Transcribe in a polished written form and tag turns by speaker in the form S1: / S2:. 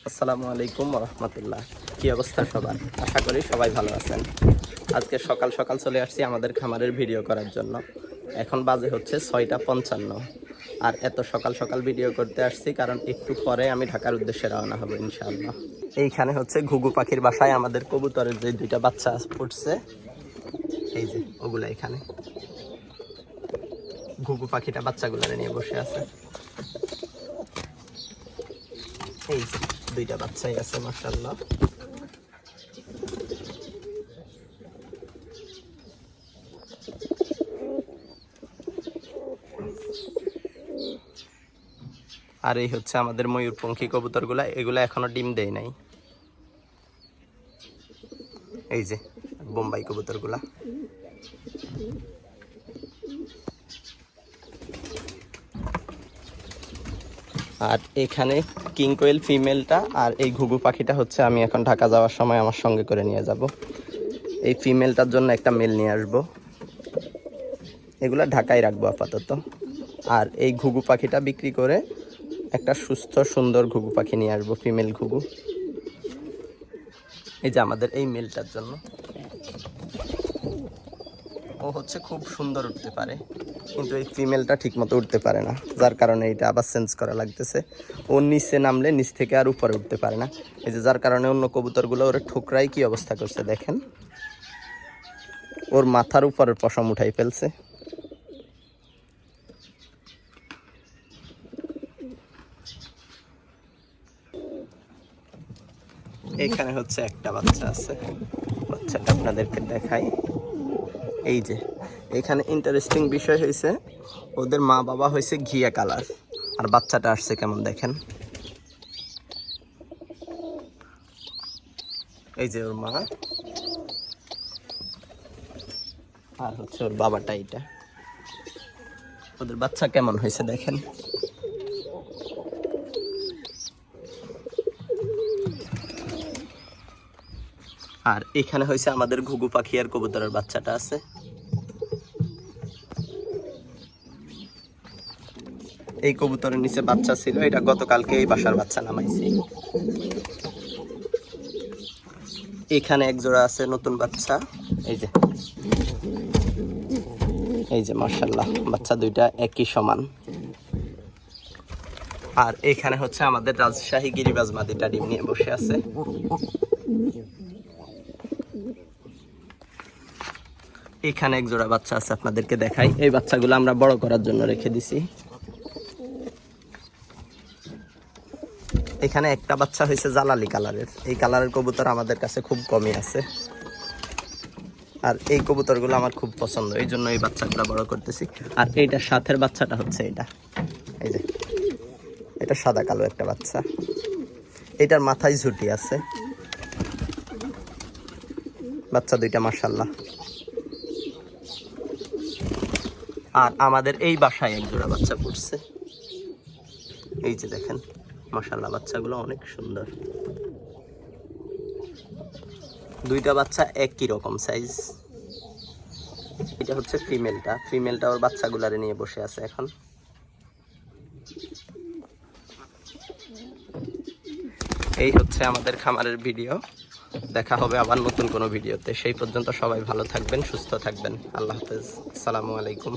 S1: আসসালামু আলাইকুম রহমতুল্লাহ। কি অবস্থা সবার? আশা করি সবাই ভালো আছেন। আজকে সকাল সকাল চলে আসছি আমাদের খামারের ভিডিও করার জন্য। এখন বাজে হচ্ছে 6:55। আর এত সকাল সকাল ভিডিও করতে আসছি কারণ একটু পরে আমি ঢাকার উদ্দেশ্যে রওনা হব ইনশাআল্লাহ। এইখানে হচ্ছে ঘুঘু পাখির বাসায় আমাদের কবুতরের যে দুইটা বাচ্চা ফুটছে, এই যে ওগুলা এখানে ঘুঘু পাখিটা বাচ্চাগুলারে নিয়ে বসে আছে। এই যে দুইটা বাচ্চাই আছে মাশাআল্লাহ। আর এই হচ্ছে আমাদের ময়ূরপঙ্খী কবুতরগুলা, এগুলা এখনো ডিম দেয় নাই। এই যে বোম্বাই কবুতরগুলা। আর এখানে কিং কোয়েল ফিমেলটা আর এই ঘুঘু পাখিটা হচ্ছে আমি এখন ঢাকা যাওয়ার সময় আমার সঙ্গে করে নিয়ে যাব। এই ফিমেলটার জন্য একটা মেল নিয়ে আসব, এগুলা ঢাকায় রাখবো আপাতত। আর এই ঘুঘু পাখিটা বিক্রি করে একটা সুস্থ সুন্দর ঘুঘু পাখি নিয়ে আসবো, ফিমেল ঘুঘু। এই যে আমাদের এই মেলটার জন্য, ও হচ্ছে খুব সুন্দর উঠতে পারে, কিন্তু এই ফিমেলটা ঠিক মতো উঠতে পারে না, যার কারণে এটা আবার চেঞ্জ করা লাগতেছে। ও নিচে নামলে নিচ থেকে আর উপরে উঠতে পারে না। এই যে যার কারণে অন্য কবুতরগুলো ওর ঠোকরাই কি অবস্থা করছে দেখেন, ওর মাথার উপরের পশম উঠাই ফেলছে। এইখানে হচ্ছে একটা বাচ্চা আছে, বাচ্চাটা আপনাদেরকে দেখাই। এই যে এখানে ইন্টারেস্টিং বিষয় হয়েছে, ওদের মা বাবা হয়েছে ঘিয়া কালার, আর বাচ্চাটা আসছে কেমন দেখেন। এই যে ওর মা, আর হচ্ছে ওর বাবাটা। এইটা ওদের বাচ্চা কেমন হয়েছে দেখেন। আর এখানে হয়েছে আমাদের ঘুঘু পাখি আর কবুতরের বাচ্চাটা আছে। এই কবুতরের নিচে বাচ্চা ছিল, এটা গতকালকে এই বাসার বাচ্চা নামাইছি। এখানে এক জোড়া আছে নতুন বাচ্চা, এই যে মাশাআল্লাহ, বাচ্চা দুইটা একই সমান। আর এখানে হচ্ছে আমাদের রাজশাহী গিরিবাজ মাদিটা ডিম নিয়ে বসে আছে। এখানে এক জোড়া বাচ্চা আছে, আপনাদেরকে দেখাই। এই বাচ্চাগুলো আমরা বড় করার জন্য রেখে দিছি। এখানে একটা বাচ্চা হয়েছে জালালি কালারের, এই কালারের কবুতর আমাদের কাছে খুব কমই আছে। আর এই কবুতরগুলো আমার খুব পছন্দ, এই জন্য এই বাচ্চাগুলো বড় করতেছি। আর এইটা সাথের বাচ্চাটা হচ্ছে এটা, এই যে এটা সাদা কালো একটা বাচ্চা, এটার মাথায় ঝুটি আছে। বাচ্চা দুইটা মাশাআল্লাহ। আর আমাদের এই বাসায় এক জোড়া বাচ্চা পড়ছে, এই যে দেখেন মাশাআল্লাহ, বাচ্চাগুলো অনেক সুন্দর। দুইটা বাচ্চা একই রকম সাইজ। এটা হচ্ছে ফিমেলটা ওর বাচ্চাগুলারে নিয়ে বসে আছে এখন। এই হচ্ছে আমাদের খামারের ভিডিও। দেখা হবে আবার নতুন কোনো ভিডিওতে। সেই পর্যন্ত সবাই ভালো থাকবেন, সুস্থ থাকবেন। আল্লাহ হাফেজ, আসসালামু আলাইকুম।